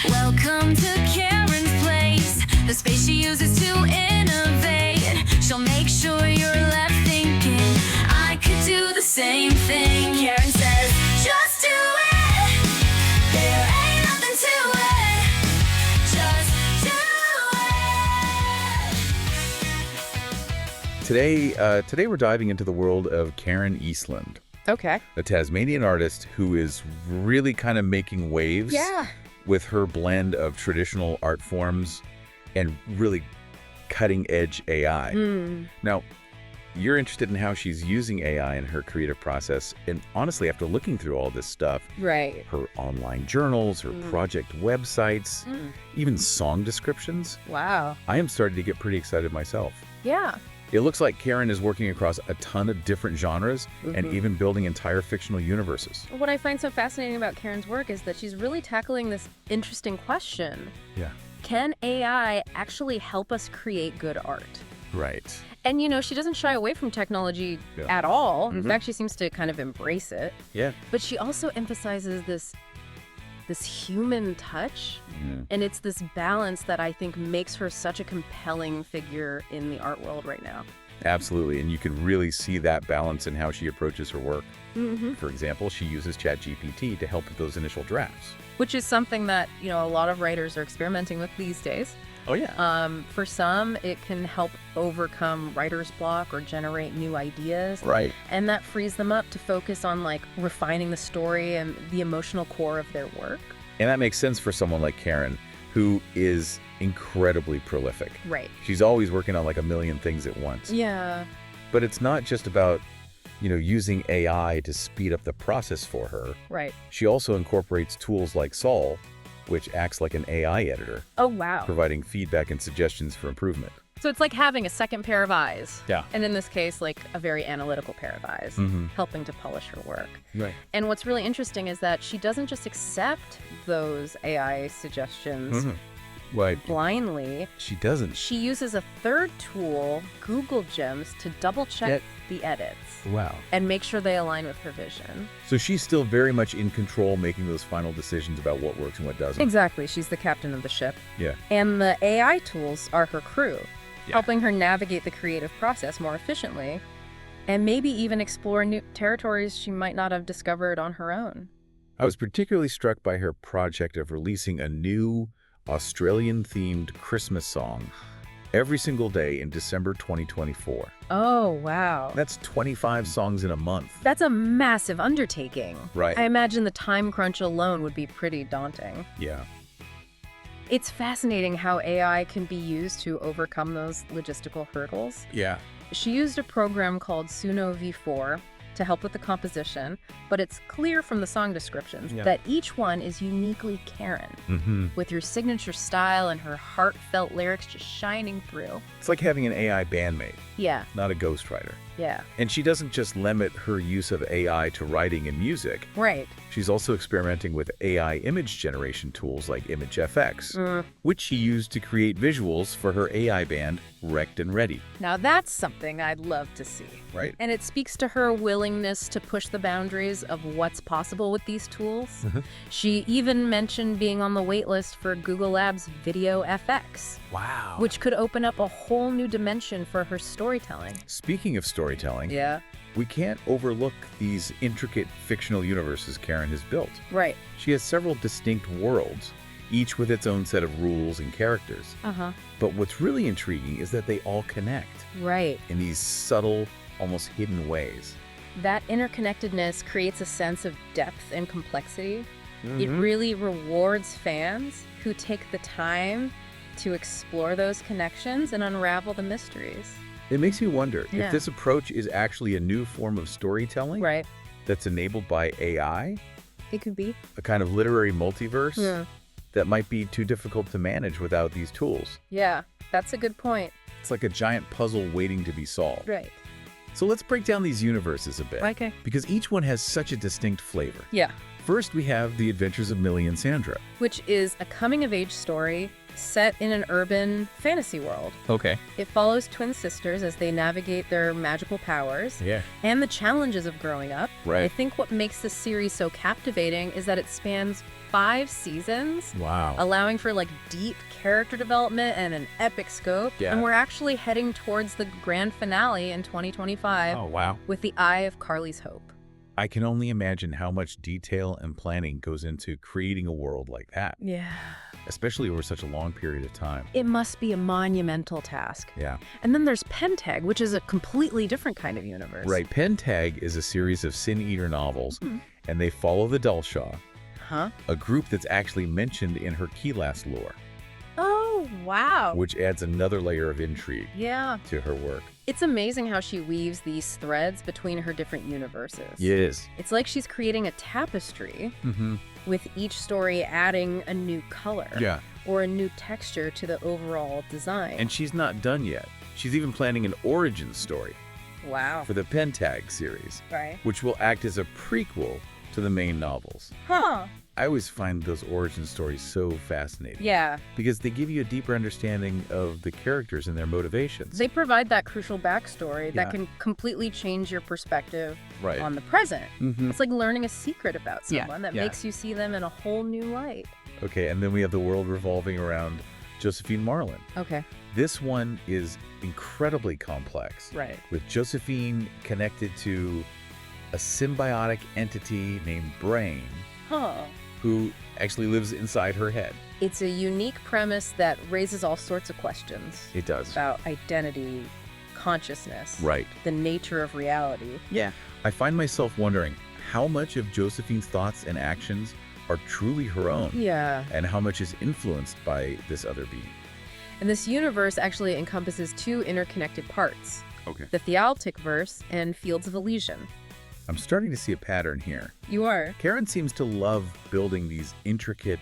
Welcome to Karen's place, the space she uses to innovate. She'll make sure you're left thinking, I could do the same thing. Karen says, just do it. There ain't nothing to it. Just do it. Today we're diving into the world of Karen Eastland, Okay. a Tasmanian artist who is really kind of making waves with her blend of traditional art forms and really cutting-edge AI. Now, you're interested in how she's using AI in her creative process, and honestly, after looking through all this stuff, Right. her online journals, her project websites, even song descriptions, Wow. I am starting to get pretty excited myself. Yeah. It looks like Karen is working across a ton of different genres and even building entire fictional universes. What I find so fascinating about Karen's work is that she's really tackling this interesting question. Yeah. Can AI actually help us create good art? Right. And, she doesn't shy away from technology at all. In fact, she seems to kind of embrace it. Yeah. But she also emphasizes this human touch. And it's this balance that I think makes her such a compelling figure in the art world right now. Absolutely. And you can really see that balance in how she approaches her work. For example, she uses ChatGPT to help with those initial drafts. Which is something that, a lot of writers are experimenting with these days. Oh, yeah. For some, it can help overcome writer's block or generate new ideas. Right. And that frees them up to focus on refining the story and the emotional core of their work. And that makes sense for someone like Karen, who is incredibly prolific. Right. She's always working on a million things at once. Yeah. But it's not just about, using AI to speed up the process for her. Right. She also incorporates tools like Sol, which acts like an AI editor, Oh, wow. providing feedback and suggestions for improvement. So it's like having a second pair of eyes. Yeah. And in this case, a very analytical pair of eyes, helping to polish her work. Right. And what's really interesting is that she doesn't just accept those AI suggestions Right. blindly. She doesn't. She uses a third tool, Google Gems, to double-check the edits Wow. and make sure they align with her vision. So she's still very much in control, making those final decisions about what works and what doesn't. Exactly. She's the captain of the ship. Yeah. And the AI tools are her crew, Yeah. helping her navigate the creative process more efficiently and maybe even explore new territories she might not have discovered on her own. I was particularly struck by her project of releasing a new Australian-themed Christmas song every single day in December 2024. Oh, wow. That's 25 songs in a month. That's a massive undertaking. Right. I imagine the time crunch alone would be pretty daunting. Yeah. It's fascinating how AI can be used to overcome those logistical hurdles. Yeah. She used a program called Suno V4 to help with the composition, but it's clear from the song descriptions that each one is uniquely Karen, with your signature style and her heartfelt lyrics just shining through. It's like having an AI bandmate, Yeah, not a ghostwriter. yeah, And she doesn't just limit her use of AI to writing and music. right. She's also experimenting with AI image generation tools like ImageFX, which she used to create visuals for her AI band, Wrecked and Ready. Now that's something I'd love to see. Right. And it speaks to her willingness to push the boundaries of what's possible with these tools. She even mentioned being on the waitlist for Google Labs Video FX, Wow. which could open up a whole new dimension for her storytelling. Speaking of storytelling, Yeah, we can't overlook these intricate fictional universes Karen has built. right. She has several distinct worlds, each with its own set of rules and characters. Uh-huh. But what's really intriguing is that they all connect Right. in these subtle, almost hidden ways. That interconnectedness creates a sense of depth and complexity. It really rewards fans who take the time to explore those connections and unravel the mysteries. It makes you wonder Yeah. if this approach is actually a new form of storytelling Right. that's enabled by AI, It could be. a kind of literary multiverse Yeah. that might be too difficult to manage without these tools. Yeah, that's a good point. It's like a giant puzzle waiting to be solved. Right. So let's break down these universes a bit. Okay. Because each one has such a distinct flavor. Yeah. First, we have The Adventures of Millie and Sandra. Which is a coming-of-age story set in an urban fantasy world. Okay. It follows twin sisters as they navigate their magical powers and the challenges of growing up. Right. I think what makes this series so captivating is that it spans 5 seasons. Wow. Allowing for like deep character development and an epic scope. Yeah. And we're actually heading towards the grand finale in 2025. Oh, wow. With the Eye of Carly's Hope. I can only imagine how much detail and planning goes into creating a world like that. Yeah. Especially over such a long period of time. It must be a monumental task. Yeah. And then there's Pentag, which is a completely different kind of universe. Right. Pentag is a series of Sin Eater novels, and they follow the Dulshaw, a group that's actually mentioned in her Keylast lore. Oh, wow. Which adds another layer of intrigue to her work. It's amazing how she weaves these threads between her different universes. Yes. It's like she's creating a tapestry with each story adding a new color or a new texture to the overall design. And she's not done yet. She's even planning an origin story for the Pentag series, which will act as a prequel to the main novels. I always find those origin stories so fascinating. Yeah. Because they give you a deeper understanding of the characters and their motivations. They provide that crucial backstory that can completely change your perspective on the present. It's like learning a secret about someone that makes you see them in a whole new light. Okay, and then we have the world revolving around Josephine Marlin. Okay. This one is incredibly complex. Right. With Josephine connected to a symbiotic entity named Brain. Who actually lives inside her head. It's a unique premise that raises all sorts of questions. It does. About identity, consciousness. Right. The nature of reality. Yeah. I find myself wondering how much of Josephine's thoughts and actions are truly her own. Yeah. And how much is influenced by this other being. And this universe actually encompasses 2 interconnected parts. Okay. The Thealtic verse and Fields of Elysian. I'm starting to see a pattern here. You are. Karen seems to love building these intricate,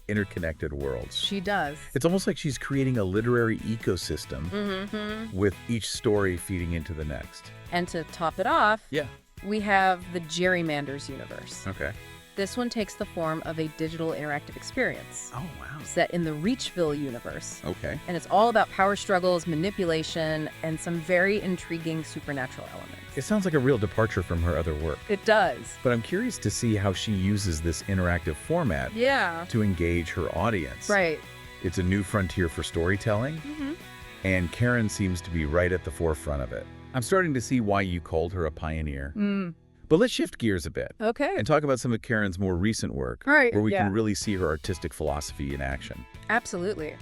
interconnected worlds. She does. It's almost like she's creating a literary ecosystem with each story feeding into the next. And to top it off, Yeah. we have the Gerrymanders universe. Okay. This one takes the form of a digital interactive experience. Oh, wow. Set in the Reachville universe. Okay. And it's all about power struggles, manipulation, and some very intriguing supernatural elements. It sounds like a real departure from her other work. It does. But I'm curious to see how she uses this interactive format to engage her audience. Right. It's a new frontier for storytelling, and Karen seems to be right at the forefront of it. I'm starting to see why you called her a pioneer. But let's shift gears a bit. Okay. And talk about some of Karen's more recent work, where we can really see her artistic philosophy in action. Absolutely.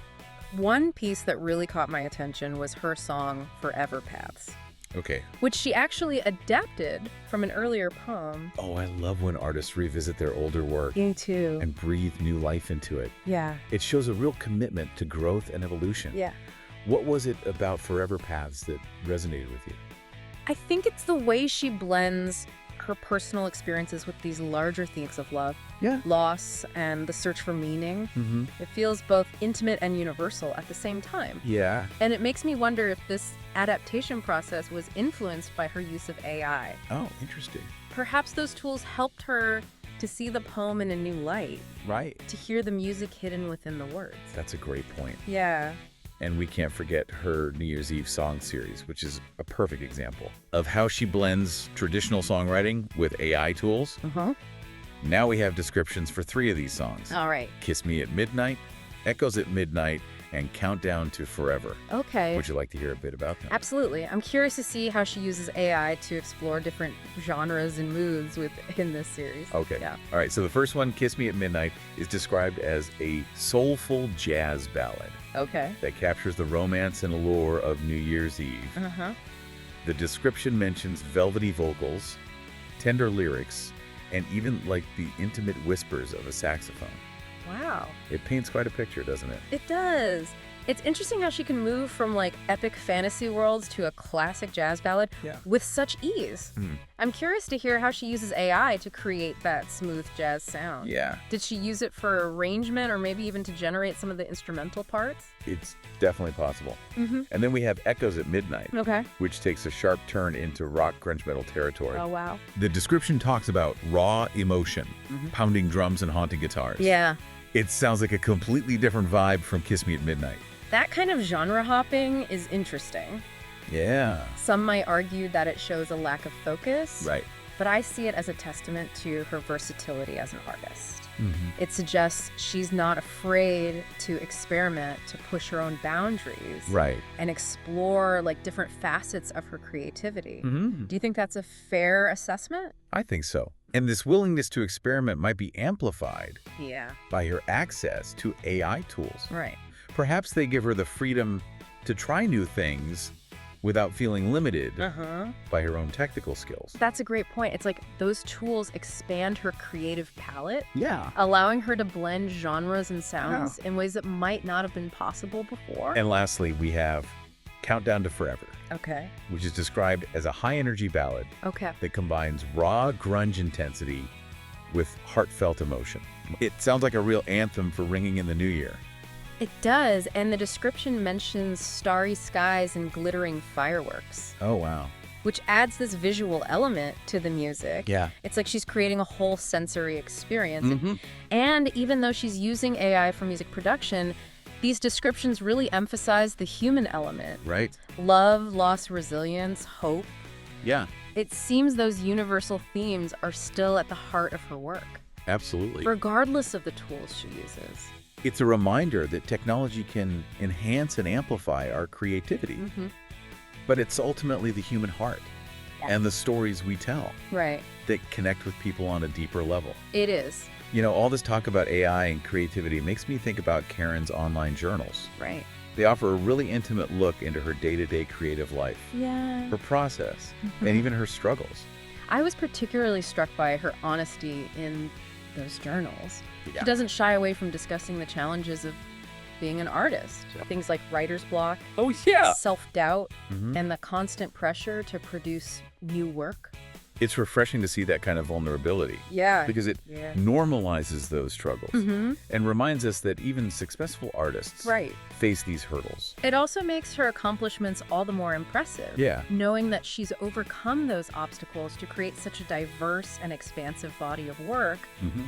One piece that really caught my attention was her song, Forever Paths. Okay. Which she actually adapted from an earlier poem. Oh, I love when artists revisit their older work. Me too. And breathe new life into it. Yeah. It shows a real commitment to growth and evolution. Yeah. What was it about Forever Paths that resonated with you? I think it's the way she blends her personal experiences with these larger themes of love, loss, and the search for meaning. It feels both intimate and universal at the same time. Yeah. And it makes me wonder if this adaptation process was influenced by her use of AI. Oh, interesting. Perhaps those tools helped her to see the poem in a new light. Right. To hear the music hidden within the words. That's a great point. Yeah. And we can't forget her New Year's Eve song series, which is a perfect example of how she blends traditional songwriting with AI tools. Now we have descriptions for 3 of these songs. All right. Kiss Me at Midnight, Echoes at Midnight, and Countdown to Forever. Okay. Would you like to hear a bit about them? Absolutely. I'm curious to see how she uses AI to explore different genres and moods within this series. Okay. Yeah. All right. So the first one, Kiss Me at Midnight, is described as a soulful jazz ballad. Okay. That captures the romance and allure of New Year's Eve. The description mentions velvety vocals, tender lyrics, and even like the intimate whispers of a saxophone. Wow. It paints quite a picture, doesn't it? It does. It's interesting how she can move from like epic fantasy worlds to a classic jazz ballad with such ease. I'm curious to hear how she uses AI to create that smooth jazz sound. Yeah. Did she use it for arrangement or maybe even to generate some of the instrumental parts? It's definitely possible. And then we have Echoes at Midnight, which takes a sharp turn into rock grunge metal territory. Oh, wow. The description talks about raw emotion, pounding drums and haunting guitars. Yeah. It sounds like a completely different vibe from Kiss Me at Midnight. That kind of genre hopping is interesting. Yeah. Some might argue that it shows a lack of focus. Right. But I see it as a testament to her versatility as an artist. Mm-hmm. It suggests she's not afraid to experiment, to push her own boundaries. Right. And explore like different facets of her creativity. Mm-hmm. Do you think that's a fair assessment? I think so. And this willingness to experiment might be amplified by her access to AI tools. Right. Perhaps they give her the freedom to try new things without feeling limited by her own technical skills. That's a great point. It's like those tools expand her creative palette, Yeah. allowing her to blend genres and sounds in ways that might not have been possible before. And lastly, we have Countdown to Forever, Okay. which is described as a high-energy ballad Okay. that combines raw grunge intensity with heartfelt emotion. It sounds like a real anthem for ringing in the new year. It does, and the description mentions starry skies and glittering fireworks, Oh, wow. which adds this visual element to the music. Yeah. It's like she's creating a whole sensory experience. Mm-hmm. And even though she's using AI for music production, these descriptions really emphasize the human element. Right? Love, loss, resilience, hope. Yeah, It seems those universal themes are still at the heart of her work, absolutely. regardless of the tools she uses. It's a reminder that technology can enhance and amplify our creativity, but it's ultimately the human heart and the stories we tell Right. that connect with people on a deeper level. It is. You know, all this talk about AI and creativity makes me think about Karen's online journals. Right. They offer a really intimate look into her day-to-day creative life, Yeah. her process, and even her struggles. I was particularly struck by her honesty in those journals. Yeah. She doesn't shy away from discussing the challenges of being an artist. Yeah. Things like writer's block, Oh, yeah! self-doubt, Mhm. and the constant pressure to produce new work. It's refreshing to see that kind of vulnerability Yeah. because it normalizes those struggles and reminds us that even successful artists Right. face these hurdles. It also makes her accomplishments all the more impressive. Yeah. Knowing that she's overcome those obstacles to create such a diverse and expansive body of work. Mhm.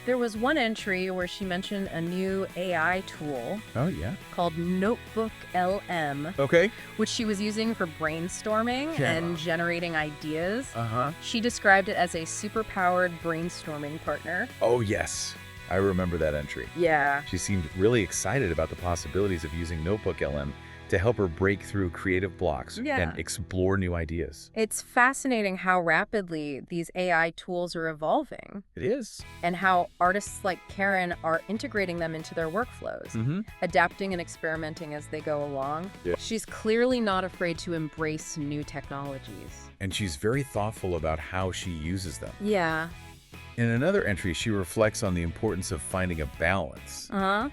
There was one entry where she mentioned a new AI tool Oh, yeah. called Notebook LM, Okay. which she was using for brainstorming Yeah. and generating ideas. Uh-huh. She described it as a super-powered brainstorming partner. Oh, yes. I remember that entry. Yeah. She seemed really excited about the possibilities of using Notebook LM to help her break through creative blocks Yeah. and explore new ideas. It's fascinating how rapidly these AI tools are evolving It is. and how artists like Karen are integrating them into their workflows, Mm-hmm. adapting and experimenting as they go along. Yeah. She's clearly not afraid to embrace new technologies. And she's very thoughtful about how she uses them. Yeah. In another entry, she reflects on the importance of finding a balance Uh-huh.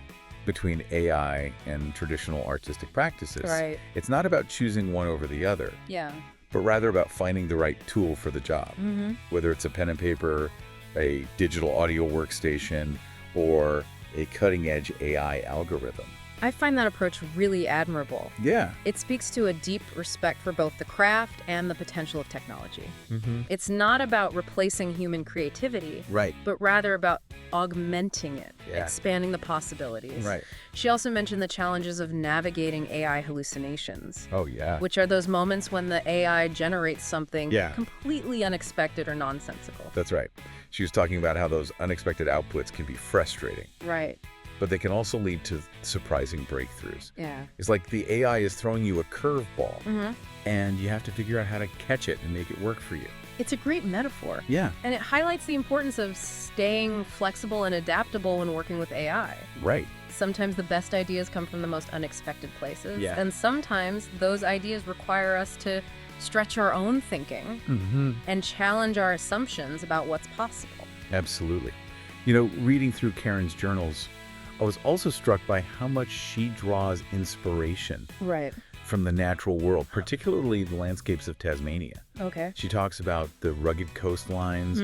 between AI and traditional artistic practices. Right. It's not about choosing one over the other, Yeah. but rather about finding the right tool for the job, Mm-hmm. whether it's a pen and paper, a digital audio workstation, or a cutting-edge AI algorithm. I find that approach really admirable. Yeah. It speaks to a deep respect for both the craft and the potential of technology. Mm-hmm. It's not about replacing human creativity, Right. but rather about augmenting it, Yeah. expanding the possibilities. Right. She also mentioned the challenges of navigating AI hallucinations, Oh, yeah. which are those moments when the AI generates something Yeah. completely unexpected or nonsensical. That's right. She was talking about how those unexpected outputs can be frustrating, Right. but they can also lead to surprising breakthroughs. Yeah. It's like the AI is throwing you a curveball, Mm-hmm. and you have to figure out how to catch it and make it work for you. It's a great metaphor. Yeah. And it highlights the importance of staying flexible and adaptable when working with AI. Right. Sometimes the best ideas come from the most unexpected places. Yeah. And sometimes those ideas require us to stretch our own thinking Mm-hmm. and challenge our assumptions about what's possible. Absolutely. You know, reading through Karen's journals, I was also struck by how much she draws inspiration Right. from the natural world, particularly the landscapes of Tasmania. Okay. She talks about the rugged coastlines,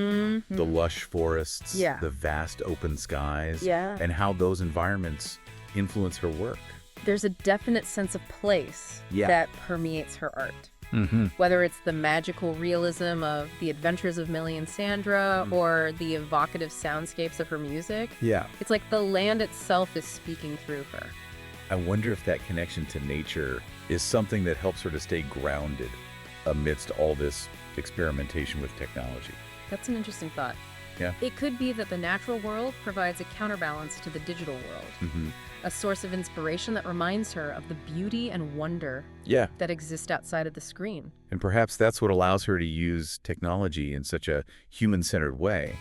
the lush forests, Yeah. the vast open skies, Yeah. and how those environments influence her work. There's a definite sense of place Yeah. that permeates her art. Whether it's the magical realism of the adventures of Millie and Sandra or the evocative soundscapes of her music. Yeah. It's like the land itself is speaking through her. I wonder if that connection to nature is something that helps her to stay grounded amidst all this experimentation with technology. That's an interesting thought. Yeah. It could be that the natural world provides a counterbalance to the digital world, a source of inspiration that reminds her of the beauty and wonder that exist outside of the screen. And perhaps that's what allows her to use technology in such a human-centered way.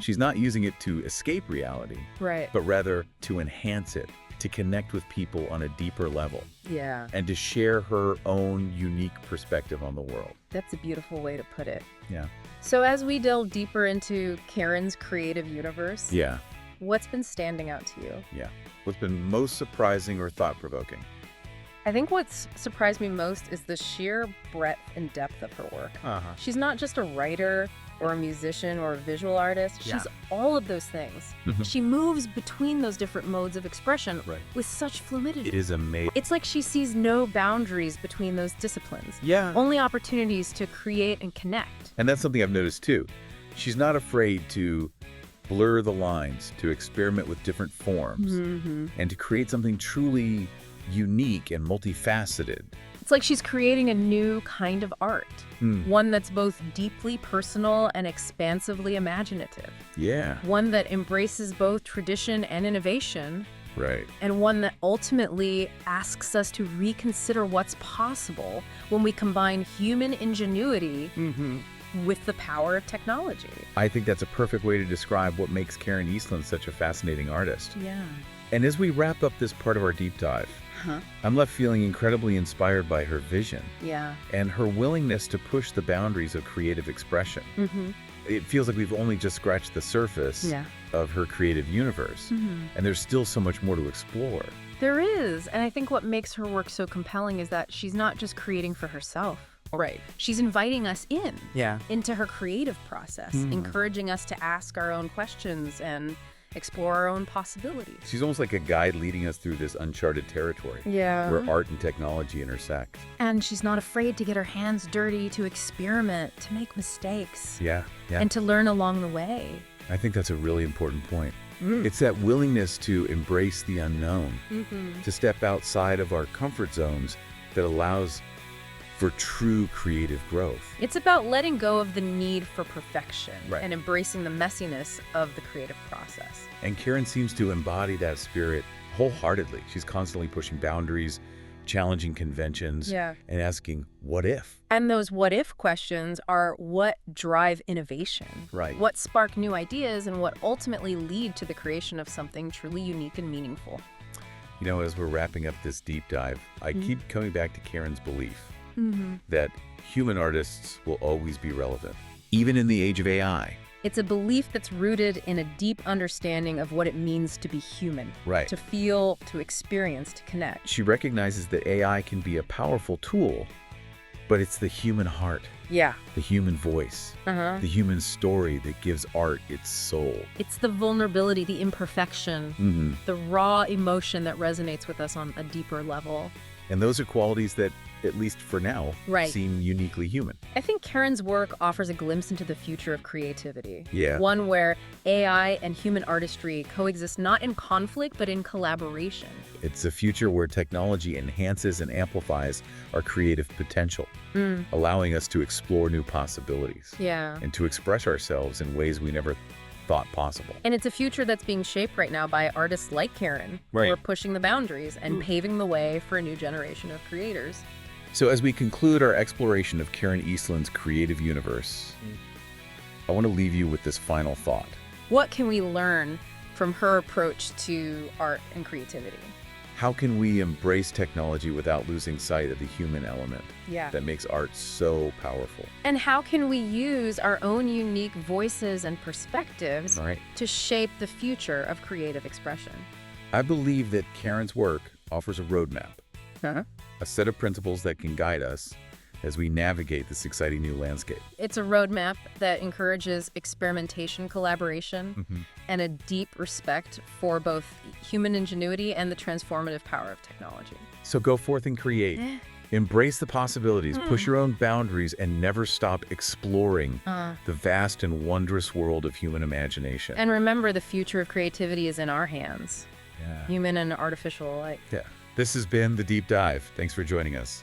She's not using it to escape reality, but rather to enhance it, to connect with people on a deeper level. Yeah. And to share her own unique perspective on the world. That's a beautiful way to put it. Yeah. So as we delve deeper into Karen's creative universe, what's been standing out to you? Yeah. What's been most surprising or thought-provoking? I think what's surprised me most is the sheer breadth and depth of her work. She's not just a writer or a musician or a visual artist. She's all of those things. She moves between those different modes of expression with such fluidity. It is amazing. It's like she sees no boundaries between those disciplines. Only opportunities to create and connect. And that's something I've noticed too. She's not afraid to blur the lines, to experiment with different forms, and to create something truly unique and multifaceted. It's like she's creating a new kind of art, one that's both deeply personal and expansively imaginative. Yeah. One that embraces both tradition and innovation. Right. And one that ultimately asks us to reconsider what's possible when we combine human ingenuity with the power of technology. I think that's a perfect way to describe what makes Karen Eastland such a fascinating artist. Yeah. And as we wrap up this part of our deep dive, I'm left feeling incredibly inspired by her vision and her willingness to push the boundaries of creative expression. It feels like we've only just scratched the surface of her creative universe, and there's still so much more to explore. There is, and I think what makes her work so compelling is that she's not just creating for herself. She's inviting us into her creative process, encouraging us to ask our own questions and explore our own possibilities. She's almost like a guide leading us through this uncharted territory where art and technology intersect. And she's not afraid to get her hands dirty, to experiment, to make mistakes. And to learn along the way. I think that's a really important point. It's that willingness to embrace the unknown, to step outside of our comfort zones that allows for true creative growth. It's about letting go of the need for perfection and embracing the messiness of the creative process. And Karen seems to embody that spirit wholeheartedly. She's constantly pushing boundaries, challenging conventions, and asking, what if? And those what if questions are what drive innovation. What spark new ideas and what ultimately lead to the creation of something truly unique and meaningful. You know, as we're wrapping up this deep dive, I keep coming back to Karen's belief that human artists will always be relevant, even in the age of AI. It's a belief that's rooted in a deep understanding of what it means to be human, to feel, to experience, to connect. She recognizes that AI can be a powerful tool, but it's the human heart, the human voice, the human story that gives art its soul. It's the vulnerability, the imperfection, the raw emotion that resonates with us on a deeper level. And those are qualities that, at least for now, seem uniquely human. I think Karen's work offers a glimpse into the future of creativity. One where AI and human artistry coexist not in conflict, but in collaboration. It's a future where technology enhances and amplifies our creative potential, allowing us to explore new possibilities and to express ourselves in ways we never thought possible. And it's a future that's being shaped right now by artists like Karen, who are pushing the boundaries and paving the way for a new generation of creators. So as we conclude our exploration of Karen Eastland's creative universe, I want to leave you with this final thought. What can we learn from her approach to art and creativity? How can we embrace technology without losing sight of the human element that makes art so powerful? And how can we use our own unique voices and perspectives to shape the future of creative expression? I believe that Karen's work offers a roadmap, a set of principles that can guide us as we navigate this exciting new landscape. It's a roadmap that encourages experimentation, collaboration, and a deep respect for both human ingenuity and the transformative power of technology. So go forth and create. Embrace the possibilities, push your own boundaries, and never stop exploring the vast and wondrous world of human imagination. And remember, the future of creativity is in our hands. Yeah. Human and artificial alike. Yeah. This has been The Deep Dive. Thanks for joining us.